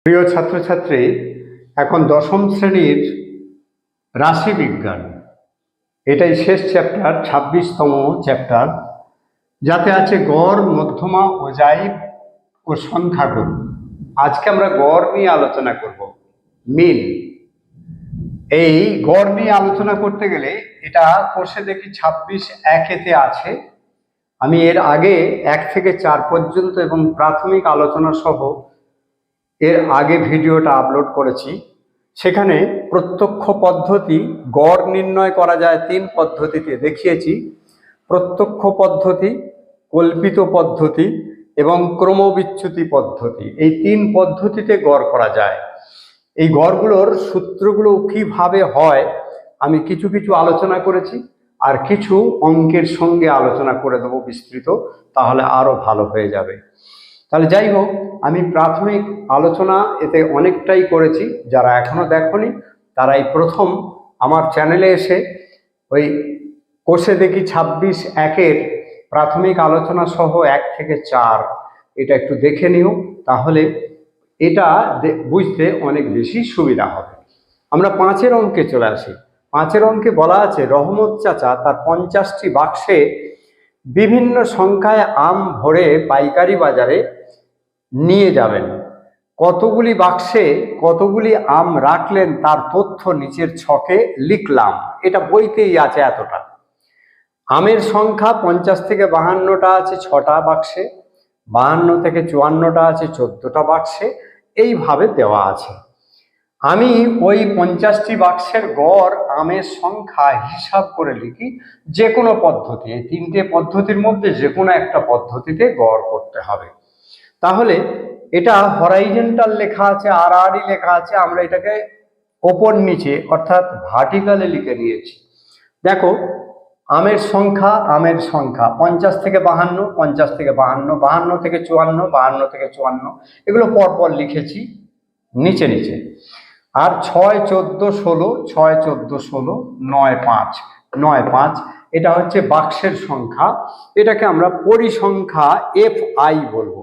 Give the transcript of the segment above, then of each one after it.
প্রিয় ছাত্রছাত্রী, এখন দশম শ্রেণীর রাশিবিজ্ঞান, এটাই শেষ চ্যাপ্টার, 26তম চ্যাপ্টার, যাতে আছে গড়, মধ্যমা, অজাইব ও সংখ্যাগুণ। আজকে আমরা গড় নিয়ে আলোচনা করব। মিন, এই গড় নিয়ে আলোচনা করতে গেলে এটা কোষে দেখি 26(1)-তে আছে। আমি এর আগে 1 থেকে 4 পর্যন্ত এবং প্রাথমিক আলোচনা সহ এর আগে ভিডিওটা আপলোড করেছি। সেখানে প্রত্যক্ষ পদ্ধতি গড় নির্ণয় করা যায় 3 পদ্ধতিতে দেখিয়েছি: প্রত্যক্ষ পদ্ধতি, কল্পিত পদ্ধতি এবং ক্রমবিচ্যুতি পদ্ধতি। এই 3 পদ্ধতিতে গড় করা যায়। এই গড়গুলোর সূত্রগুলো কিভাবে হয় আমি কিছু কিছু আলোচনা করেছি, আর কিছু অঙ্কের সঙ্গে আলোচনা করে দেবো বিস্তৃত, তাহলে আরো ভালো হয়ে যাবে। তাহলে যাই হোক, আমি প্রাথমিক আলোচনা এতে অনেকটাই করেছি। যারা এখনো দেখোনি তারা এই প্রথম আমার চ্যানেলে এসে ওই কোষে দেখি 26(1)-এর প্রাথমিক আলোচনা সহ 1 থেকে 4 এটা একটু দেখে নিও, তাহলে এটা বুঝতে অনেক বেশি সুবিধা হবে। আমরা 5-এর অঙ্কে চলে আসি। 5-এর অঙ্কে বলা আছে রহমত চাচা তার 50টি বাক্সে বিভিন্ন সংখ্যায় আম ভরে পাইকারি বাজারে নিয়ে যাবেন। কতগুলি বাক্সে কতগুলি আম রাখলেন তার তথ্য নিচের ছকে লিখলাম। এটা বইতেই আছে এতটা। আমের সংখ্যা 50 থেকে 52টা আছে 6টা বাক্সে, 52 থেকে 54টা আছে 14টা বাক্সে, এইভাবে দেওয়া আছে। আমি ওই 50টি বাক্সের গড় আমের সংখ্যা হিসাব করে লিখি যে কোনো পদ্ধতি। এই 3টে পদ্ধতির মধ্যে যে কোনো একটা পদ্ধতিতে গড় করতে হবে। তাহলে এটা হরাইজন্টাল লেখা আছে, আড়াআড়ি লেখা আছে, আমরা এটাকে ওপর নিচে অর্থাৎ ভার্টিক্যালে লিখে নিয়েছি। দেখো, আমের সংখ্যা 50 থেকে 52, 50 থেকে 52, 52 থেকে 54, 52 থেকে 54, এগুলো পরপর লিখেছি নিচে নিচে। আর 6, 14, 16, 6, 14, 16, 9, 5, 9, 5 এটা হচ্ছে বাক্সের সংখ্যা। এটাকে আমরা পরিসংখ্যা FI বলবো।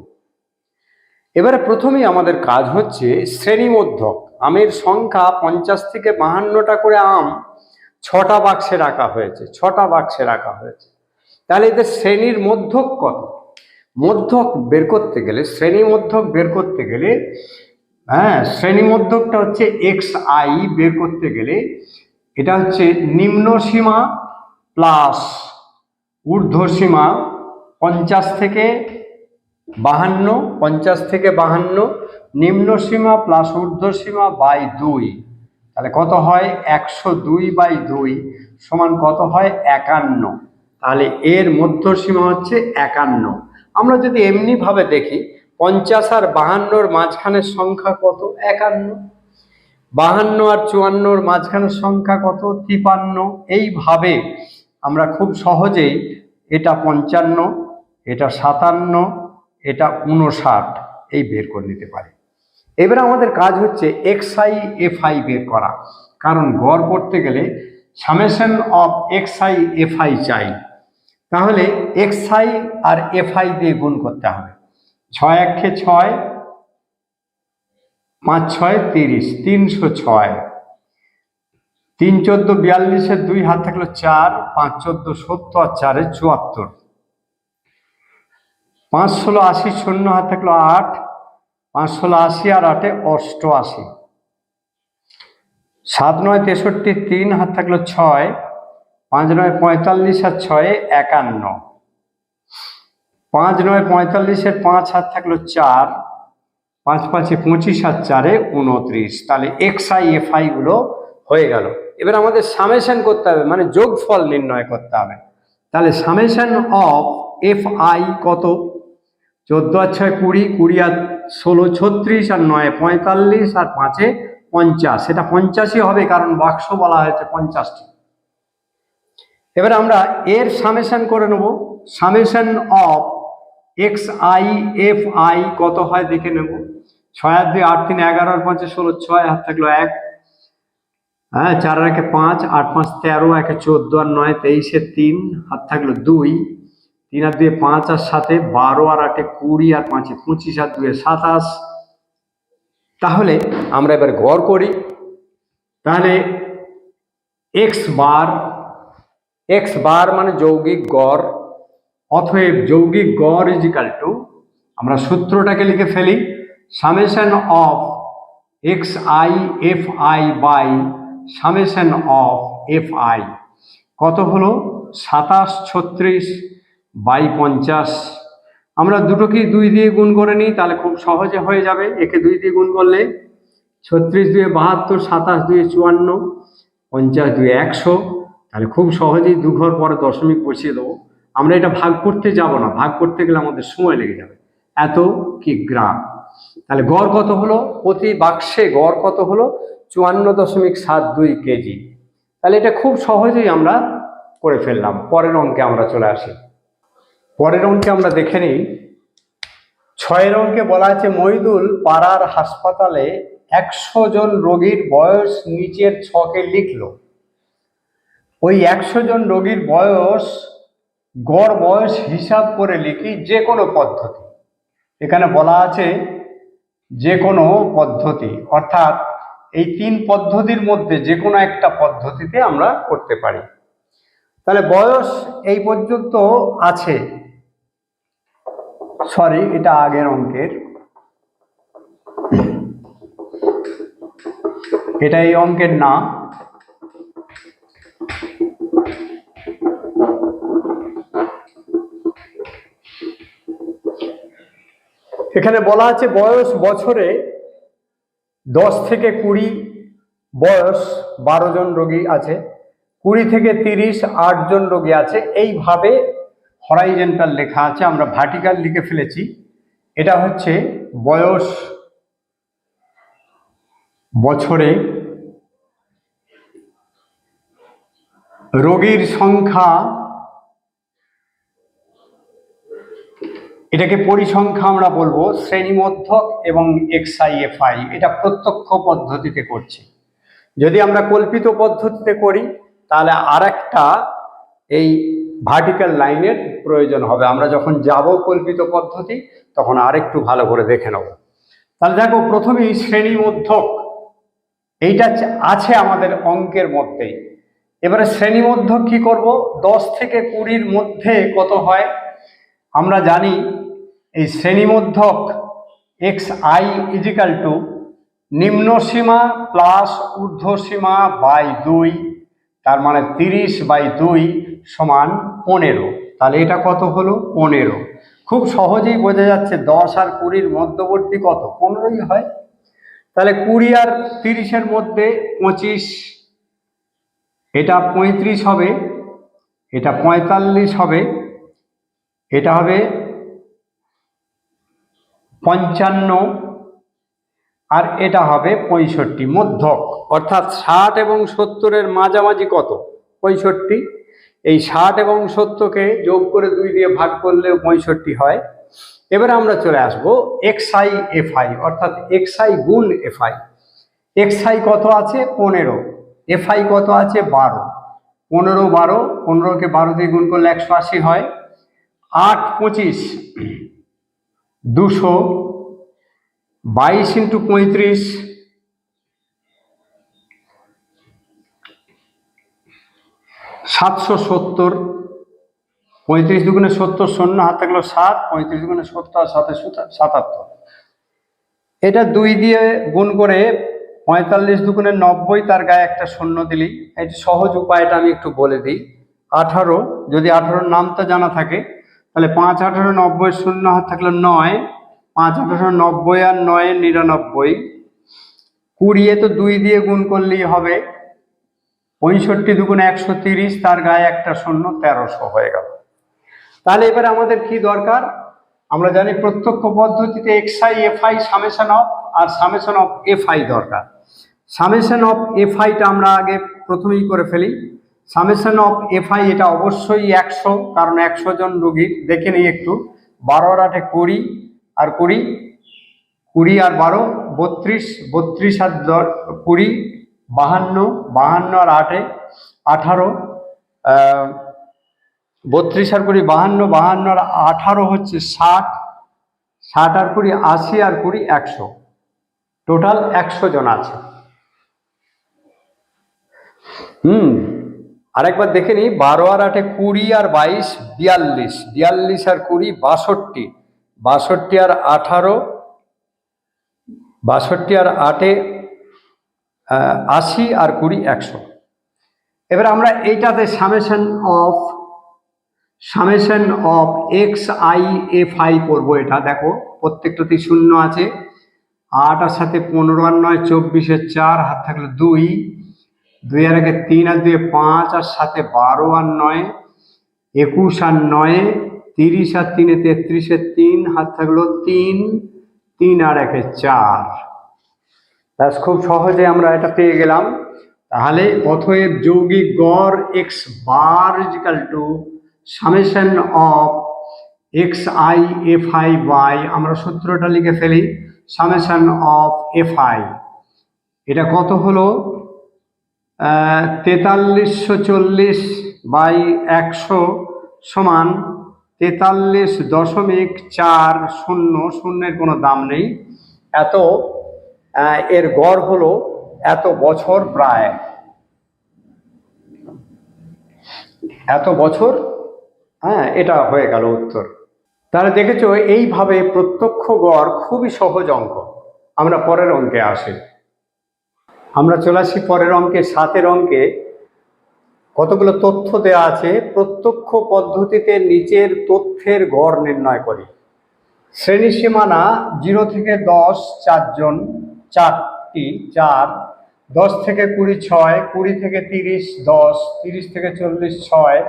এবারে প্রথমেই আমাদের কাজ হচ্ছে শ্রেণীমধ্যক। আমের সংখ্যা 50 থেকে 52টা করে আম 6টা বাক্সে রাখা হয়েছে, 6টা বাক্সে রাখা হয়েছে। তাহলে এদের শ্রেণীর মধ্যক কত? মধ্যক বের করতে গেলে, শ্রেণী মধ্যক বের করতে গেলে, শ্রেণী মধ্যকটা হচ্ছে XI বের করতে গেলে এটা হচ্ছে নিম্ন সীমা প্লাস ঊর্ধ্বসীমা 50 থেকে 52, নিম্ন সীমা প্লাস ঊর্ধ্বসীমা বাই 2। তাহলে কত হয়? 102/2 সমান কত হয়? 51। তাহলে এর মধ্যসীমা হচ্ছে 51। আমরা যদি এমনি ভাবে দেখি 50 আর 52-র মাঝখানের সংখ্যা কত? 51। 52 আর 54-র মাঝখানের সংখ্যা কত? 53। এইভাবে আমরা খুব সহজেই এটা 55, এটা 57, এটা 59 এই বের করে নিতে পারি। এবারে আমাদের কাজ হচ্ছে XI FI বের করা, কারণ গড় করতে গেলে সামেশন অফ XI FI চাই। তাহলে XI আর FI দিয়ে গুণ করতে হবে। 6 1 6, 5 6 30, 306। 3 14 42-এর 2 হাত থাকলো 4, 5 14 70 আর 4 74। 5 16 80, 0 হাত থাকলো 8, 5 16 80 আর 8 88। 7 9 63, 3 হাত থাকলো 6, 5 9 45 আর 6 51। 5 9 45-এর 5 হাত থাকলো 4, 5 5 25 আর 4 29। তাহলে XI FI গুলো হয়ে গেল। এবার আমাদের সামেশন করতে হবে, মানে যোগফল নির্ণয় করতে হবে। তাহলে সামেশন অফ FI কত? 14 আর 6 20, 20 আর 16 36 আর 9 45 আর 5 50। এটা 85 হবে, কারণ বাক্স বলা হয়েছে 50টি। এবার আমরা এর সামেশন করে নেব। সামেশন অফ XI FI কত হয় দেখে নেব। 6 আর 2 8 3 11 আর 5 16, 6 হাত থাকলো 1, 4 আর 1 5, 8 5 13, 1 14 আর 9 23, 3 হাত থাকলো 2, 3 আর 2 5 আর 7 12 আর 8 20 আর 5 25 আর 2 27, তাহলে আমরা এবার গড় করি। তাহলে এক্স বার মানে যৌগিক গড়, অতএব যৌগিক গড় ইজিক্যাল টু, আমরা সূত্রটাকে লিখে ফেলি, summation of X I F I by summation of F I. কত হলো? 27 36 বাই 50। আমরা দুটোকেই 2 দিয়ে গুণ করে নিই, তাহলে খুব সহজে হয়ে যাবে। একে 2 দিয়ে গুণ করলে 36 2 72, 27 2 54, 50 2 100। তাহলে খুব সহজেই 2 ঘর পরে দশমিক বসিয়ে দেবো। আমরা এটা ভাগ করতে যাব না, ভাগ করতে গেলে আমাদের সময় লেগে যাবে। এত কি গ্রাম। তাহলে গড় কত হলো? প্রতি বাক্সে গড় কত হলো? 54.72 কেজি। তাহলে এটা খুব সহজেই আমরা করে ফেললাম। পরের অঙ্কে আমরা চলে আসি। পরের অঙ্কে আমরা দেখে নিই। 6 অঙ্কে বলা আছে, মইদুল পাড়ার হাসপাতালে 100 জন রোগীর বয়স নিচের ছকে লিখলো। ওই 100 জন রোগীর বয়স গড় বয়স হিসাব করে লিখি যে কোনো পদ্ধতি। এখানে বলা আছে যে কোনো পদ্ধতি, অর্থাৎ এই 3 পদ্ধতির মধ্যে যে কোনো একটা পদ্ধতিতে আমরা করতে পারি। তাহলে বয়স এই পর্যন্ত আছে, সরি এটা আগের অঙ্কের, এটা এই অঙ্কের না। এখানে বলা আছে বয়স বছরে 10 থেকে 20 বয়স 12 জন রোগী আছে, 20 থেকে 30 8 জন রোগী আছে। এইভাবে হরাইজন্টাল লেখা আছে, আমরা ভার্টিক্যাল লিখে ফেলেছি। এটা হচ্ছে বয়স বছরে রোগীর সংখ্যা, এটাকে পরিসংখ্যা আমরা বলবো, শ্রেণীমধ্যক এবং এক্সআইএফআই। এটা প্রত্যক্ষ পদ্ধতিতে করছি। যদি আমরা কল্পিত পদ্ধতিতে করি তাহলে আরেকটা এই ভার্টিক্যাল লাইনের প্রয়োজন হবে। আমরা যখন যাব কল্পিত পদ্ধতি তখন আরেকটু ভালো করে দেখে নেব। তাহলে দেখো, প্রথমেই শ্রেণীমধ্যক এইটা আছে আমাদের অঙ্কের মধ্যেই। এবারে শ্রেণীমধ্যক কি করব? 10 থেকে 20-র মধ্যে কত হয় আমরা জানি। এই শ্রেণীমধ্যক এক্স আই ইজিক্যাল টু নিম্ন সীমা প্লাস ঊর্ধ্ব সীমা বাই 2, তার মানে 30/2 সমান 15। তাহলে এটা কত হলো? 15। খুব সহজেই বোঝা যাচ্ছে 10 আর 20-র মধ্যবর্তী কত? 15ই হয়। তাহলে 20 আর 30-এর মধ্যে 25, এটা 35 হবে, এটা 45 হবে, এটা হবে 55, আর এটা হবে 65। মধ্যক অর্থাৎ 60 এবং 70-এর মাঝামাঝি কত? 65। এই 60 এবং 70-কে যোগ করে 2 দিয়ে ভাগ করলেও 65 হয়। এবারে আমরা চলে আসব এক্সআই এফআই, অর্থাৎ এক্সআই গুণ এফআই। এক্সআই কত আছে? 15, এফআই কত আছে? 12। 15 12, 15কে 12 দিয়ে গুণ করলে 180 হয়। 8 25 200, 22 × 35 770, 35 দুগুণে 70, শূন্য হাত থাকলো 7, 35 দুগুণে 70 আর 7 77। এটা 2 দিয়ে গুণ করে 45 দুগুণে 90, তার গায়ে একটা শূন্য দিলি। এই সহজ উপায়টা আমি একটু বলে দিই। 18, যদি 18-র নামটা জানা থাকে তাহলে 5 18 90, শূন্য হাত থাকলো 9, 5 18 90 আর 9 99। 20 তো 2 দিয়ে গুণ করলেই হবে। 65 দুগুণে 130, তার গায়ে একটা শূন্য, 1300 হয়ে গেল। তাহলে এবারে আমাদের কি দরকার? আমরা জানি প্রত্যক্ষ পদ্ধতিতে এক্সআই এফআই সামেশন অফ আর সামেশন অফ এফআই দরকার। সামেশন অফ এফআইটা আমরা আগে প্রথমেই করে ফেলি। সামেশন অফ এফআই এটা অবশ্যই 100, কারণ 100 জন রোগীর। দেখে নিই একটু, 12 আর 8 20, আর 20 20 আর 12 32, 32 আর 20 52, 52 আর 8 18, 32 আর 20 52, 52 আর 18 হচ্ছে 60, 60 আর 20 80, আর 20 100। টোটাল 100 জন আছে। আরেকবার দেখে নিই, 12 আর 8 20 আর 22 42, 42 আর 20 62, 62 আর 18, 62 আর 8 80 আর 20 100। এবার আমরা এইটাতে summation of X I F I করবো। এটা দেখো প্রত্যেকটাতেই শূন্য আছে। 8 আর সাথে 15 আর 9 24, 4 হাত থাকলো 2, 2 আর 1 3 আর 2 5 আর সাথে 12 আর 9 21 আর 9 30 আর 3 33, 3 হাত থাকলো 3, 3 আর 1 4। ব্যাস, খুব সহজে আমরা এটা পেয়ে গেলাম। তাহলে অতএব যৌগিক গড় X bar equal to summation of X I F I by, আমরা সূত্রটা লিখে ফেলি, সামেশন অফ এফ আই। এটা কত হলো? 4340 বাই 100 সমান 43.40, শূন্যের কোনো দাম নেই, এত এর গড় হলো এত বছর, প্রায় এত বছর। এটা হয়ে গেল উত্তর। তাহলে দেখেছো, এইভাবে প্রত্যক্ষ গড় খুবই সহজ অঙ্ক। আমরা পরের অঙ্কে আসি। আমরা চলে আসি পরের অঙ্কে। 7 অঙ্কে কতগুলো তথ্য দেওয়া আছে। প্রত্যক্ষ পদ্ধতিতে নিচের তথ্যের গড় নির্ণয় করি। শ্রেণী সীমানা 0 থেকে 10 4 জন, 4টি, 4, 10 থেকে 20 6, 20 থেকে 30 10, 30 থেকে 40 6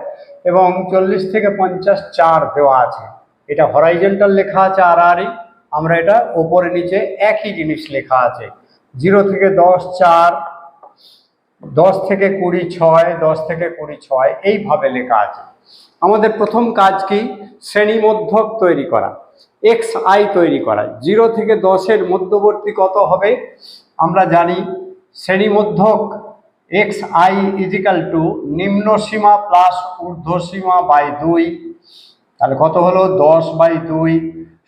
এবং 40 থেকে 50 4 দেওয়া আছে। এটা হরাইজন্টাল লেখা আছে আড়াআড়ি, আমরা এটা ওপরে নিচে একই জিনিস লেখা আছে। 0 থেকে 10 4, 10 থেকে 20 6, 10 থেকে 20 6, এইভাবে লেখা আছে। আমাদের প্রথম কাজ কি? শ্রেণী মধ্যক তৈরি করা, এক্স আই তৈরি করা। 0 থেকে 10-এর মধ্যবর্তী কত হবে? আমরা জানি শ্রেণী মধ্যক এক্স আই ইজিক্যাল টু নিম্ন সীমা প্লাস ঊর্ধ্ব সীমা বাই 2। তাহলে কত হলো? 10/2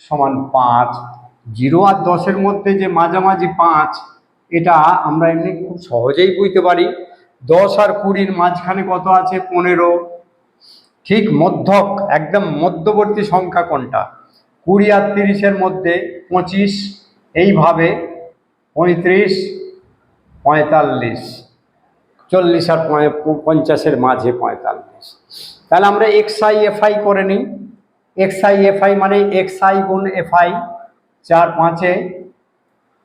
সমান 5। 0 আর 10-এর মধ্যে যে মাঝামাঝি 5, এটা আমরা এমনি খুব সহজেই বুঝতে পারি। 10 আর 20-র মাঝখানে কত আছে? 15। ঠিক মধ্যক, একদম মধ্যবর্তী সংখ্যা কোনটা? 20 আর 30-এর মধ্যে 25, এইভাবে 35 45, 40 আর 50-এর মাঝে 45। তাহলে আমরা এক্স আই এফ আই করে নিই। এক্স আই এফ আই মানে এক্স আই গুণ এফ আই। 4 5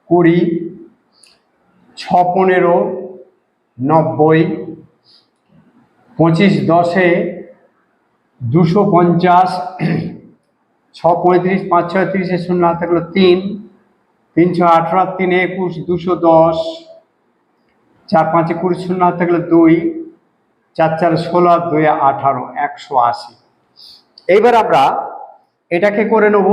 20, 6 15 90, 25 10 250, 6 35 5 6 30, শূন্য হাত থাকলো 3, 3 6 18, 3 21 210, 4 5 20, শূন্য হাত থাকলো 2, 4 4 16 আর 2 18, 180। এইবার আমরা এটাকে করে নেব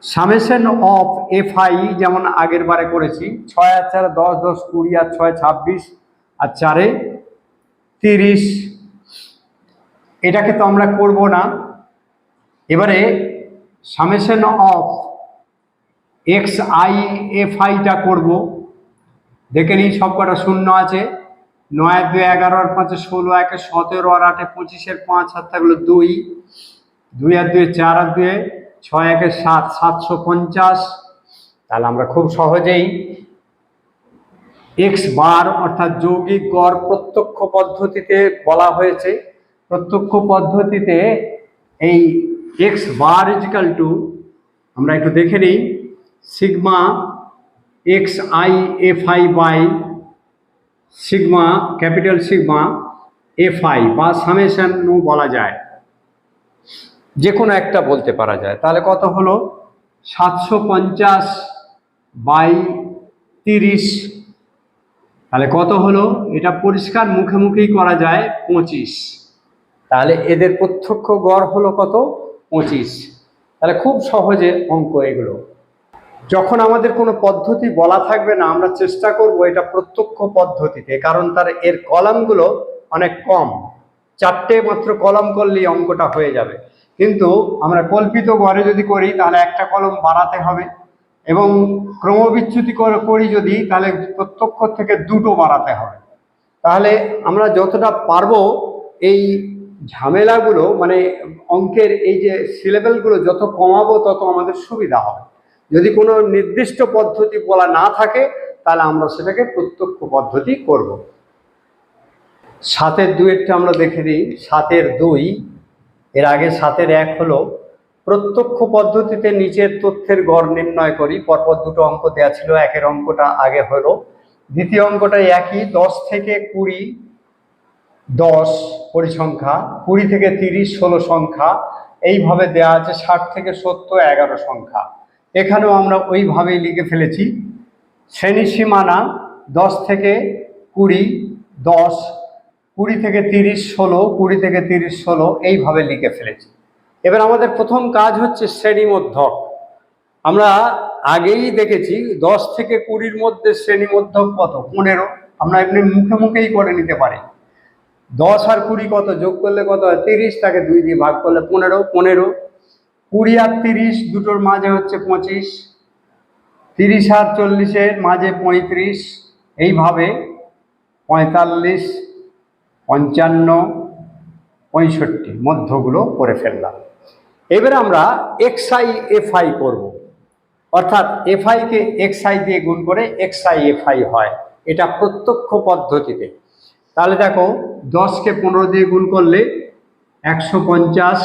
সামেশন অফ এফ আই, যেমন আগের বারে করেছি। 6 আর 4 10, 10 20 আর 6 26 আর 4 30। এটাকে তো আমরা করব না। এবারে summation of X I F আইটা করবো। দেখে নিই, সব কটা শূন্য আছে। 9 আর 2 11 আর 5 16, 1 17 আর 8 25, 5 হাত থাকলো 2, 2 আর 2 4 আর 2 6 1 7, 750। তাহলে আমরা খুব সহজেই এক্স বার অর্থাৎ যৌগিক গড় প্রত্যক্ষ পদ্ধতিতে বলা হয়েছে। প্রত্যক্ষ পদ্ধতিতে এই এক্স বার ইজিক্যাল টু, আমরা একটু দেখে নিই, sigma X I F I by sigma, capital sigma F I বা সামেশনও বলা যায়, যে কোনো একটা বলতে পারা যায়। তাহলে কত হলো? 750/30। তাহলে কত হলো? এটা পরিষ্কার মুখে মুখেই করা যায়, 25। তাহলে এদের প্রত্যক্ষ গড় হলো কত? 25। তাহলে খুব সহজে অঙ্ক এগুলো। যখন আমাদের কোনো পদ্ধতি বলা থাকবে না, আমরা চেষ্টা করব এটা প্রত্যক্ষ পদ্ধতিতে, কারণ এর কলামগুলো অনেক কম। 4টে মাত্র কলম করলেই অঙ্কটা হয়ে যাবে। কিন্তু আমরা কল্পিত গড়ে যদি করি, তাহলে একটা কলম বাড়াতে হবে, এবং ক্রমবিচ্যুতি করি যদি, তাহলে প্রত্যক্ষ থেকে দুটো বাড়াতে হবে। তাহলে আমরা যতটা পারবো এই ঝামেলাগুলো, মানে অঙ্কের এই যে সিলেবেলগুলো যত কমাবো তত আমাদের সুবিধা হবে। যদি কোনো নির্দিষ্ট পদ্ধতি বলা না থাকে তাহলে আমরা সেটাকে প্রত্যক্ষ পদ্ধতি করব। 7-এর 2-এরটা আমরা দেখে দিই। 7-এর 2, এর আগে 7-এর 1 হলো প্রত্যক্ষ পদ্ধতিতে নিচের তথ্যের গড় নির্ণয় করি। পরপর দুটো অঙ্ক দেওয়া ছিল, 1-এর অঙ্কটা আগে হলো, দ্বিতীয় অঙ্কটা একই। 10 থেকে 20 10 পরিসংখ্যা, 20 থেকে 30 16 সংখ্যা, এইভাবে দেওয়া আছে। 60 থেকে 70 11 সংখ্যা। এখানেও আমরা ওইভাবেই লিখে ফেলেছি। শ্রেণী সীমানা 10 থেকে 20 10, 20 থেকে 30 16, 20 থেকে 30 16, এইভাবে লিখে ফেলেছি। এবার আমাদের প্রথম কাজ হচ্ছে শ্রেণীমধ্যক। আমরা আগেই দেখেছি 10 থেকে 20-র মধ্যে শ্রেণীমধ্যক কত? 15। আমরা এমনি মুখে মুখেই করে নিতে পারি। 10 আর 20 কত? যোগ করলে কত হয়? 30, তাকে 2 দিয়ে ভাগ করলে 15। 20 আর 30 দুটোর মাঝে হচ্ছে 25, 30 আর 40-এর মাঝে 35, এইভাবে 45 55 65 মধ্যগুলো করে ফেললাম। এবারে আমরা এক্সআই এফআই করব, অর্থাৎ এফআইকে এক্সআই দিয়ে গুণ করে এক্সআই এফআই হয়, এটা প্রত্যক্ষ পদ্ধতিতে। তাহলে দেখো, 10কে 15 দিয়ে গুণ করলে 150,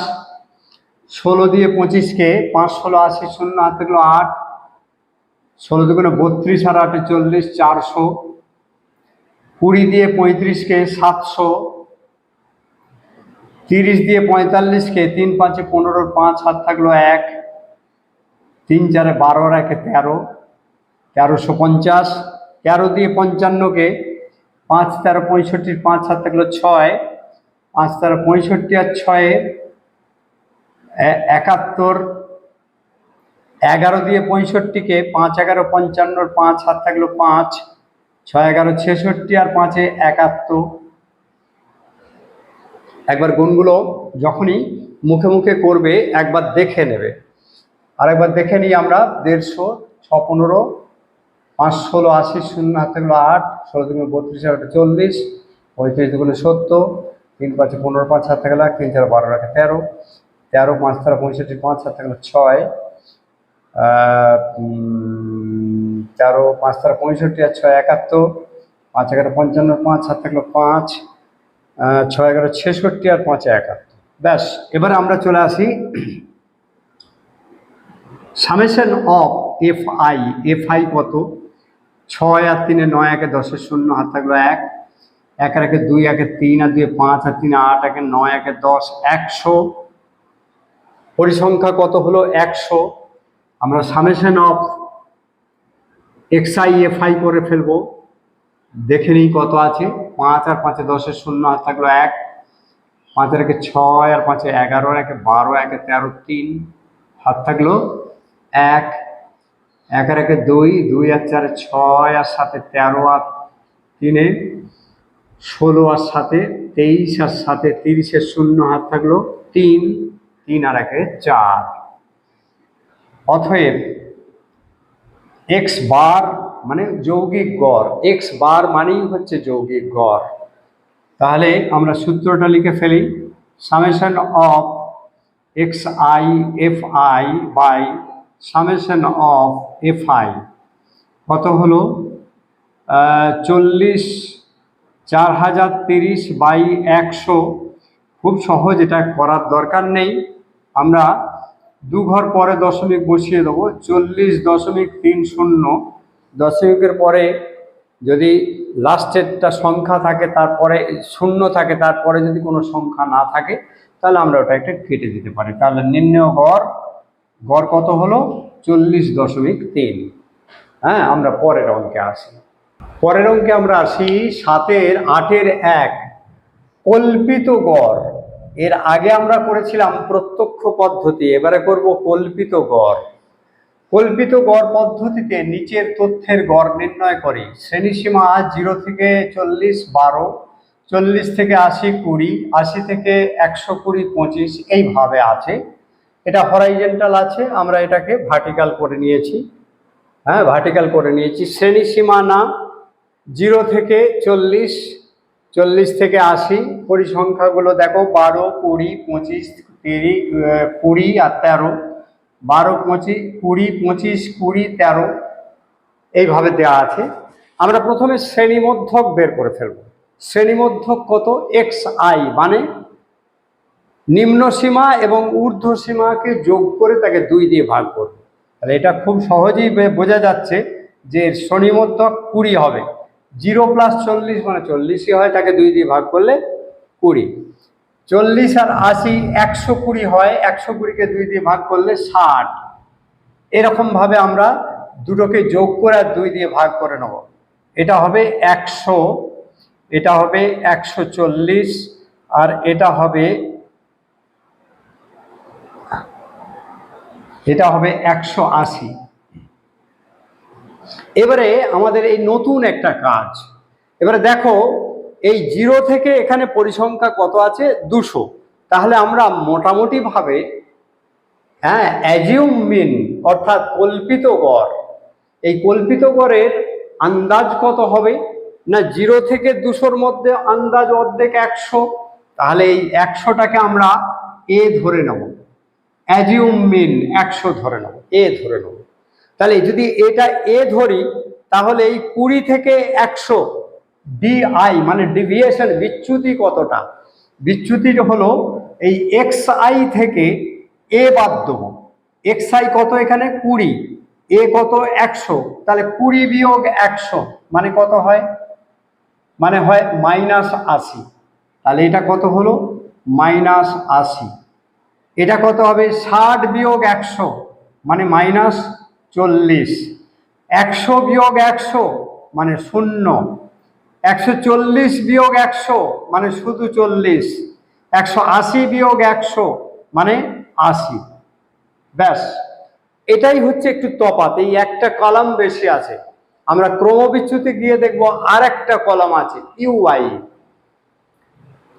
16 দিয়ে 25-কে 5 16 80, 0 হাতে গেলো 8, 16 দুগুণে 32 আর 8 40, 400, 20 দিয়ে 35-কে 700, 30 দিয়ে 45-কে 3 5 15, 5 হাত থাকলো 1, 3 4 12, 1 13, 1350, 13 দিয়ে 55-কে 5 13 65, 5 হাত থাকলো 6, 5 13 65 আর 6 71, 11 দিয়ে 65-কে 5 11 55, 5 হাত থাকলো 5, 6 11 66 আর 5 71। একবার গুণগুলো যখনই মুখে মুখে করবে একবার দেখে নেবে। আর একবার দেখে নিই আমরা। 150, 6 15, 5 16 80, 0 হাতে গেলো 8, 16 দুগুণে 32 আর 40, 35 দুগুণে 70, 3 5 15, 5 হাতে গেলো 1, 3 4 12, 13, 13 5 13 65, 5 হাতে গেলো 6, 13 5 13 65 আর 6 71, 5 11 55, 5 হাতে থাকলো 5, 6 11 66 আর 5 71। ব্যাস, এবারে আমরা চলে আসি সামেশন অফ এফআই। এফআই কত? 6 আর 3 9, 1 10, 0 হাত থাকলো 1, 1 1 2, 1 3 আর 2 5 আর 3 8, 1 9, 1 10, 100। পরিসংখ্যা কত হলো? 100। আমরা সামেশন অফ এক্সআই এফআই করে ফেলবো। দেখে নিই কত আছে। 5 আর 5 10, 0 হাত থাকলো 1, 5 আর 1 6 আর 5 11, 1 12, 1 13 3 হাত থাকলো 1, 1 আর 1 2, 2 আর 4 6 আর 7 13 আর 3 16 আর 7 23 আর 7 30 এর 0 হাত থাকলো 3, 3 আর 1 4। অতএব এক্স বার মানে যৌগিক গড়, এক্স বার মানেই হচ্ছে যৌগিক গড়। তাহলে আমরা সূত্রটা লিখে ফেলি। Summation of X I F I by summation of F I কত হলো? 40 4030 বাই 100। খুব সহজ, এটা করার দরকার নেই। আমরা 2 ঘর পরে দশমিক বসিয়ে দেবো। 40.30, দশমিকের পরে যদি লাস্টেরটা সংখ্যা থাকে, তারপরে 0 থাকে, তারপরে যদি কোনো সংখ্যা না থাকে তাহলে আমরা ওটা একটা কেটে দিতে পারি। তাহলে নির্ণয় গড় কত হলো? 40.3। হ্যাঁ, আমরা পরের অঙ্কে আসি। পরের অঙ্কে আমরা আসি 7-এর 8-এর 1 কল্পিত গড়। এর আগে আমরা করেছিলাম প্রত্যক্ষ পদ্ধতি, এবারে করব কল্পিত গড়। কল্পিত গড় পদ্ধতিতে নিচের তথ্যের গড় নির্ণয় করি। শ্রেণীসীমা 0 থেকে 40 12, 40 থেকে 80 20, 80 থেকে 120 25, এইভাবে আছে। এটা হরাইজন্টাল আছে, আমরা এটাকে ভার্টিক্যাল করে নিয়েছি। হ্যাঁ ভার্টিক্যাল করে নিয়েছি। শ্রেণী সীমানা 0 থেকে 40, 40 থেকে 80। পরিসংখ্যাগুলো দেখো 12, 20, 25, 30, 20 আর 13। 12, 25, 20, 25, 20, 13 এইভাবে দেওয়া আছে। আমরা প্রথমে শ্রেণীমধ্যক বের করে ফেলব। শ্রেণীমধ্যক কত? xi, মানে নিম্ন সীমা এবং ঊর্ধ্ব সীমাকে যোগ করে তাকে 2 দিয়ে ভাগ করব। তাহলে এটা খুব সহজেই বোঝা যাচ্ছে যে শ্রেণীমধ্যক 20 হবে। 0 + 40 মানে 40ই হয়, তাকে 2 দিয়ে ভাগ করলে 20। 40 আর 80 120 হয়, 120কে 2 দিয়ে ভাগ করলে 60। এরকমভাবে আমরা দুটোকে যোগ করে আর 2 দিয়ে ভাগ করে নেব। এটা হবে 100, এটা হবে 140 আর এটা হবে 180। এবারে আমাদের এই নতুন একটা কাজ। এবারে দেখো এই 0 থেকে এখানে পরিসংখ্যা কত আছে? 200। তাহলে আমরা মোটামুটি ভাবে অ্যাজিউম মিন অর্থাৎ কল্পিত গড়, এই কল্পিত গড়ের আন্দাজ কত হবে না 0 থেকে 200-র মধ্যে আন্দাজ অর্ধেক 100। তাহলে এই 100টাকে আমরা এ ধরে নেব, অ্যাজিউম মিন 100 ধরে নেব, এ ধরে নেব। তাহলে যদি এটা এ ধরি তাহলে এই 20 থেকে 100 ডিআই মানে ডিভিয়েশন, বিচ্যুতি কতটা? বিচ্যুতি হলো এই xi থেকে এ বাদ দেবো। xi কত এখানে? 20, এ কত? 100। তাহলে 20 বিয়োগ 100 মানে কত হয়? মানে হয় -80। তাহলে এটা কত হলো? -80। এটা কত হবে? 60 বিয়োগ 100 মানে -40। 100 বিয়োগ 100 মানে 0। 140 বিয়োগ 100 মানে শুধু 40। 180 বিয়োগ 100 মানে 80। ব্যাস, এটাই হচ্ছে একটু তফাৎ। এই একটা কলাম বেশি আছে। আমরা ক্রমবিচ্যুতি গিয়ে দেখব আর একটা কলাম আছে ইউআই,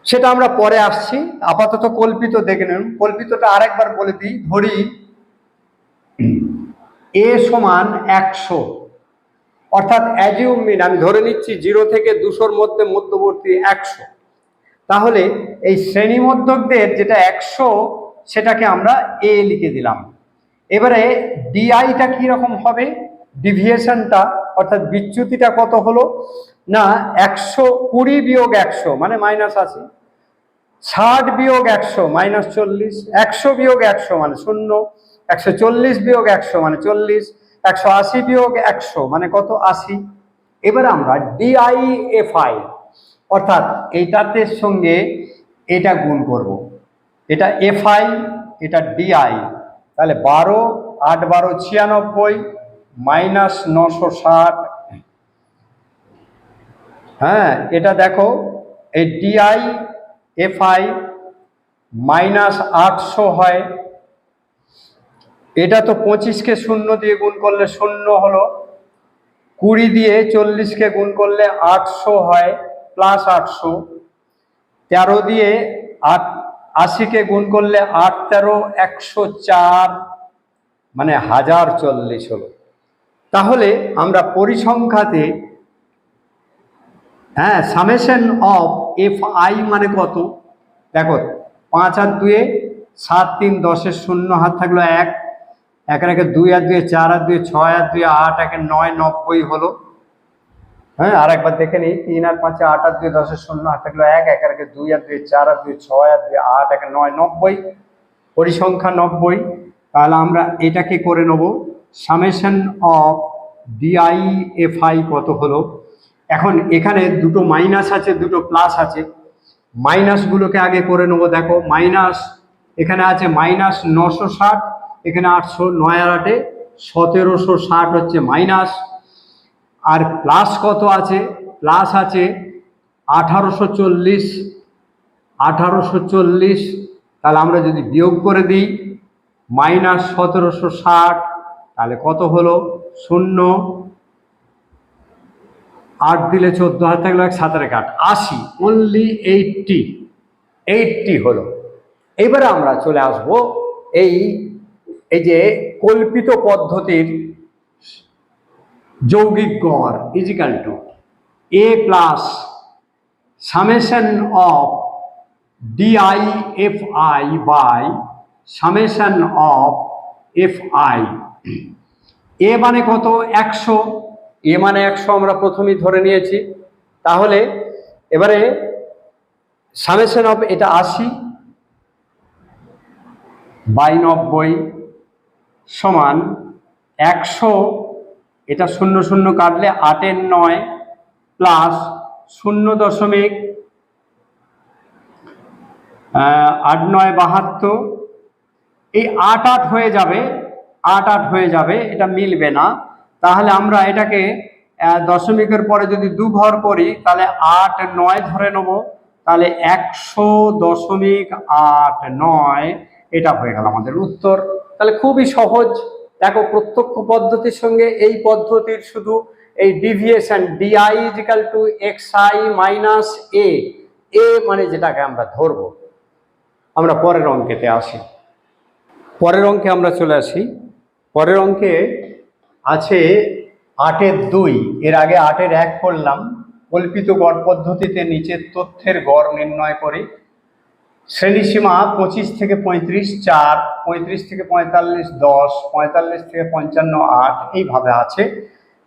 সেটা আমরা পরে আসছি। আপাতত কল্পিত দেখে নিন। কল্পিতটা আরেকবার বলে দিই। ধরি এ সমান 100, অর্থাৎ অ্যাজিউম মিন আমি ধরে নিচ্ছি 0 থেকে 200-র মধ্যে মধ্যবর্তী 100। তাহলে এই শ্রেণীমধ্যকদের যেটা 100 সেটাকে আমরা এ লিখে দিলাম। এবারে ডিআইটা কি রকম হবে? ডিভিয়েশনটা অর্থাৎ বিচ্যুতিটা কত হলো না 120 বিয়োগ 100 মানে -80। 60 বিয়োগ 100 -40। 100 বিয়োগ 100 মানে 0। 140 বিয়োগ 100 মানে 40। 180 বিয়োগ 100 মানে কত? 80। এবার আমরা ডিআইএফআই অর্থাৎ এইটাতে সঙ্গে এটা গুণ করব। এটা এফআই, এটা ডিআই। তাহলে 12, 8 12 96 -960। হ্যাঁ, এটা দেখো এই ডিআই এফআই -800 হয়। এটা তো 25কে 0 দিয়ে গুণ করলে 0 হলো। 20 দিয়ে 40কে গুণ করলে 800 হয়, +800। 13 দিয়ে 80কে গুণ করলে 8 13 104 মানে 1040 হলো। তাহলে আমরা পরিসংখ্যাতে সামেশন অফ এফআই মানে কত? দেখো 5 আর 2 7 3 10-এর 0 হাত থাকলো 1, 1 আর 1 2 আর 2 4 আর 2 6 আর 2 8, 1 9 90 হলো। হ্যাঁ, আর একবার দেখে নিই। 3 আর 5 8 আর 2 10-এর 0 হাত থাকলো 1, 1 আর 1 2 আর 2 4 আর 2 6 আর 2 8, 1 9 90। পরিসংখ্যা 90। তাহলে আমরা এটাকে করে নেব সামেশন অফ ডিআইএফআই কত হলো। এখন এখানে দুটো মাইনাস আছে, দুটো প্লাস আছে। মাইনাসগুলোকে আগে করে নেব। দেখো মাইনাস এখানে আছে -960, এখানে 800, 9 আর 8 1760 হচ্ছে মাইনাস। আর প্লাস কত আছে? প্লাস আছে 1840। 1840 তাহলে আমরা যদি বিয়োগ করে দিই -1760 তাহলে কত হলো? 0। 8 দিলে 14 হাত থাকলো 1 7 আর 8 80, অনলি 80 হলো। এইবারে আমরা চলে আসব এই যে কল্পিত পদ্ধতির যৌগিক গড় equal to A plus summation of DIFI by summation of FI। A মানে কত? 100। এ মানে 100 আমরা প্রথমেই ধরে নিয়েছি। তাহলে এবারে সামেশন অফ এটা 80 বাই 90 সমান 100, এটা 0 0 কাটলে 8 এর 9 প্লাস 0.8 9 72, এই 8 8 হয়ে যাবে, 8 8 হয়ে যাবে, এটা মিলবে না। তাহলে আমরা এটাকে দশমিকের পরে যদি 2 ঘর করি তাহলে 8 9 ধরে নেব, তাহলে 100.89 এটা হয়ে গেল আমাদের উত্তর। তাহলে খুবই সহজ। দেখো প্রত্যক্ষ পদ্ধতির সঙ্গে এই পদ্ধতির শুধু এই deviation DI equal to XI minus A, A মানে যেটাকে আমরা ধরবো। আমরা পরের অঙ্কেতে আসি। পরের অঙ্কে আমরা চলে আসি। পরের অঙ্কে আছে 8 এর 2। এর আগে 8 এর 1 করলাম। কল্পিত গড় পদ্ধতিতে নিচের তথ্যের গড় নির্ণয় করি। শ্রেণীসীমা 25 থেকে 35 4, 35 থেকে 45 10, 45 থেকে 55 8 এইভাবে আছে।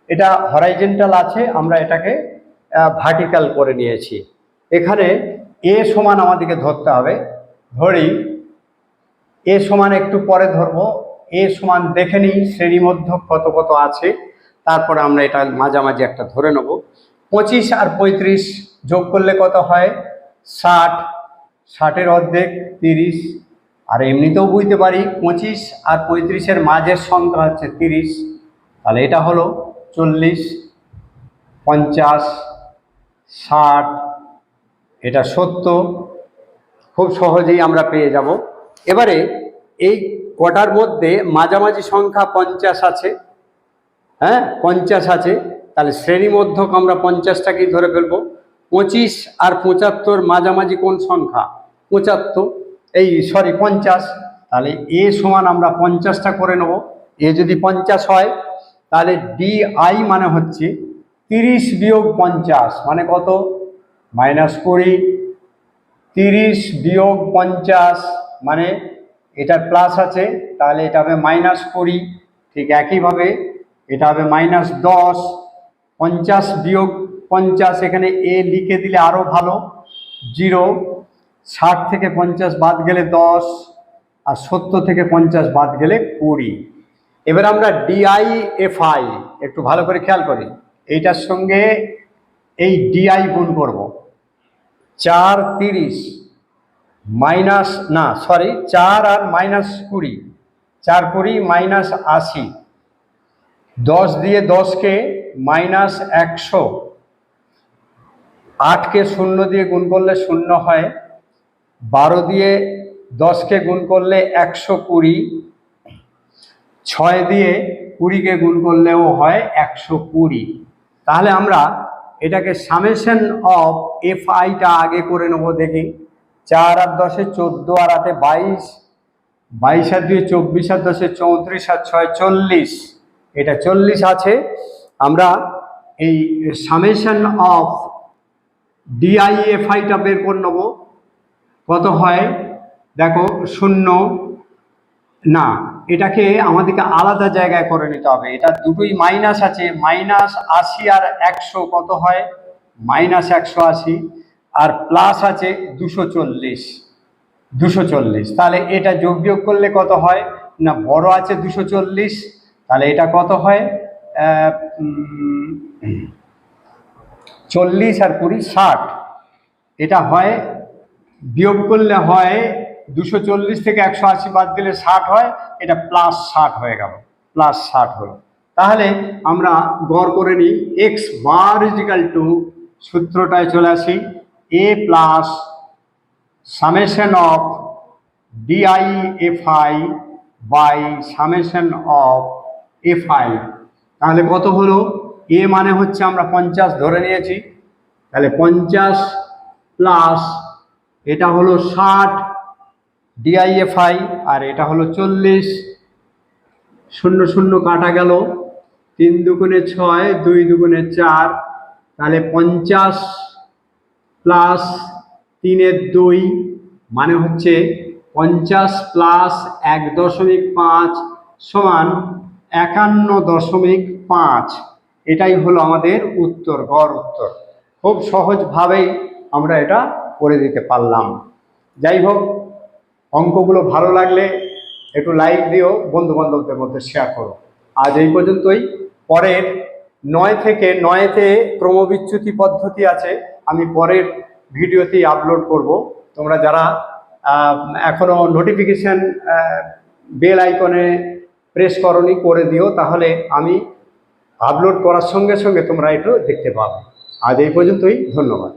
এটা হরাইজন্টাল আছে, আমরা এটাকে ভার্টিক্যাল করে নিয়েছি। এখানে এ সমান আমাদেরকে ধরতে হবে। ধরি এ সমান একটু পরে ধরবো। এ সমান দেখে নিই শ্রেণীমধ্য কত কত আছে, তারপরে আমরা এটা মাঝামাঝি একটা ধরে নেব। 25 আর 35 যোগ করলে কত হয়? 60, 60-এর অর্ধেক 30। আর এমনিতেও বুঝতে পারি 25 আর 35-এর মাঝের সংখ্যা হচ্ছে 30, তাহলে এটা হলো 40, 50, 60, এটা 70। খুব সহজেই আমরা পেয়ে যাব। এবারে এই কটার মধ্যে মাঝামাঝি সংখ্যা 50 আছে, হ্যাঁ 50 আছে, তাহলে শ্রেণীমধ্যক আমরা 50টাকেই ধরে ফেলবো। 25 আর 75 মাঝামাঝি কোন সংখ্যা? 75, এই সরি 50। তাহলে এ সমান আমরা 50টা করে নেব। এ যদি 50 হয় তাহলে DI মানে হচ্ছে 30 বিয়োগ 50 মানে কত? -20। 30 বিয়োগ 50 মানে এটা প্লাস আছে, তাহলে এটা হবে -20। ঠিক একইভাবে এটা হবে -10। 50 বিয়োগ 50, এখানে এ লিখে দিলে আরো ভালো, 0। 60 থেকে 50 বাদ গেলে 10, আর 70 থেকে 50 বাদ গেলে 20। এবার আমরা DIFI একটু ভালো করে খেয়াল করি। এইটার সঙ্গে এই DI গুণ করব। 4 30 মাইনাস না সরি 4 আর -20, 4 20 -80। 10 দিয়ে 10কে -100, 8কে 0 দিয়ে গুণ করলে 0 হয়, 12 দিয়ে 10কে গুণ করলে 120, 6 দিয়ে 20কে গুণ করলেও হয় 120। তাহলে আমরা এটাকে সামেশন অফ FIটা আগে করে নেব। দেখি 4 আর 10-এ 14, আর 8-এ 22, 22 আর 2-এ 24, আর 10-এ 34, আর 6-এ 40, এটা 40 আছে। আমরা এই সামেশন অফ DIFIটা বের করে নেব। কত হয় দেখো? 0 না, এটাকে আমাদেরকে আলাদা জায়গায় করে নিতে হবে। এটা দুটোই মাইনাস আছে, -80 আর 100 কত হয়? -180। আর প্লাস আছে 240, 240। তাহলে এটা যোগ বিয়োগ করলে কত হয় না? বড় আছে 240, তাহলে এটা কত হয়? 40 আর 20 60, এটা হয় বিয়োগ করলে হয় 240 থেকে 180 বাদ দিলে 60 হয়, এটা +60 হয়ে গেল, +60 হলো। তাহলে আমরা গড় করে নিই। x বার ইজিক্যাল টু, সূত্রটায় চলে আসি, a plus summation of DIFI by summation of FI। তাহলে কত হলো? এ মানে হচ্ছে আমরা 50 ধরে নিয়েছি, তাহলে 50 প্লাস এটা হলো 60 DIFI, আর এটা হলো 40। 0 0 কাটা গেল, তিন দুগুণে 6, 2 দুগুণে 4, তাহলে 50 প্লাস 3 2 মানে হচ্ছে 50 প্লাস 1.5 সমান 51.5। এটাই হলো আমাদের উত্তর, গড় উত্তর। খুব সহজভাবেই আমরা এটা করে দিতে পারলাম। যাই হোক, অঙ্কগুলো ভালো লাগলে একটু লাইক দিও, বন্ধু বান্ধবদের মধ্যে শেয়ার করো। আজ এই পর্যন্তই। পরের 9 থেকে 9তে ক্রমবিচ্যুতি পদ্ধতি আছে, আমি পরের ভিডিওতেই আপলোড করব। তোমরা যারা এখনো নোটিফিকেশন বেল আইকনে প্রেস করনি, করে দিও, তাহলে আমি আপলোড করার সঙ্গে সঙ্গে তোমরা একটু দেখতে পাবে। আজ এই পর্যন্তই, ধন্যবাদ।